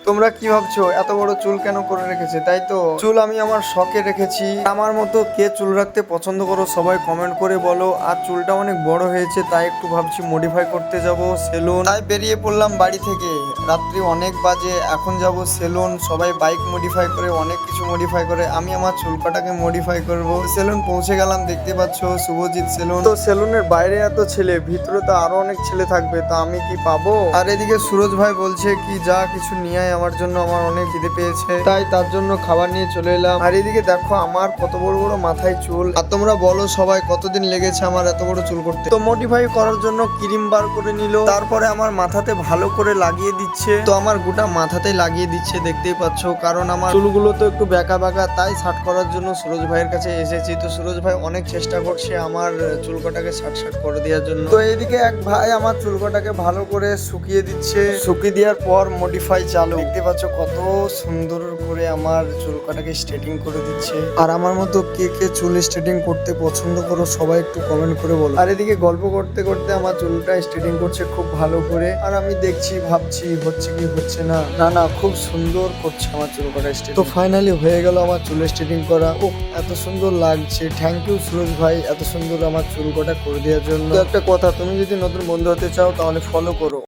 তোমরা কি ভাবছো এত বড় চুল কেন করে রেখেছে? তাই তো, চুল আমি আমার শখে রেখেছি। আমার মতো কে চুল রাখতে পছন্দ করো সবাই কমেন্ট করে বলো। আর চুলটা অনেক বড় হয়েছে তাই একটু ভাবছি মডিফাই করতে যাব সেলুন। তাই বেরিয়ে পড়লাম বাড়ি থেকে। রাত্রি অনেক বাজে, এখন যাব সেলুন। সবাই বাইক মডিফাই করে, অনেক কিছু মডিফাই করে, আমি আমার চুল কাটাকে মডিফাই করব। সেলুন পৌঁছে গেলাম, দেখতে পাচ্ছ শুভজিৎ সেলুন। তো সেলুনের বাইরে এত ছেলে, ভিতরে তো আরো অনেক ছেলে থাকবে, তা আমি কি পাবো? আর এদিকে সুরজ ভাই বলছে কি যা কিছু নিয়ে আয় আমার জন্য, আমার অনেক খিদে পেয়েছে। তাই তার জন্য খাবার নিয়ে চলে এলাম। আর এদিকে দেখো আমার কত বড় বড় মাথায় চুল। আর তোমরা বলো সবাই কতদিন লেগেছে আমার এত বড় চুল করতে। তো মডিফাই করার জন্য ক্রিম বার করে নিল, তারপরে আমার মাথাতে ভালো করে লাগিয়ে দিচ্ছে। তো আমার গোটা মাথাতে লাগিয়ে দিচ্ছে, দেখতেই পাচ্ছ। কারণ আমার চুলগুলো তো একটু বেঁকা বেঁকা, তাই শার্ট করার জন্য সুরজ ভাইয়ের কাছে এসেছি। তো সুরজ ভাই অনেক চেষ্টা করছে আমার চুল কটাকে শার্ট করে দেওয়ার জন্য। তো এইদিকে এক ভাই আমার চুল কটাকে ভালো করে শুকিয়ে দিচ্ছে। শুকিয়ে দেওয়ার পর মডিফাই চালু। দেখতে পাচ্ছ কত সুন্দর করে আমার চুল কটাকে স্ট্রেটিং করে দিচ্ছে। আর আমার মতো কে কে চুল স্ট্রেটিং করতে পছন্দ করো সবাই একটু কমেন্ট করে বলো। আর এদিকে গল্প করতে করতে আমার চুলটা স্ট্রেটিং করছে খুব ভালো করে। আর আমি দেখছি, ভাবছি হচ্ছে কি হচ্ছে না। না খুব সুন্দর করছে আমার চুল কটা স্ট্রেটিং। তো ফাইনালি হয়ে গেল আমার চুল স্ট্রেটিং করা। ও এত সুন্দর লাগছে। থ্যাংক ইউ সুরজ ভাই এত সুন্দর আমার চুল কটা করে দেওয়ার জন্য। তো একটা কথা, তুমি যদি নতুন বন্ধু হতে চাও তাহলে ফলো করো।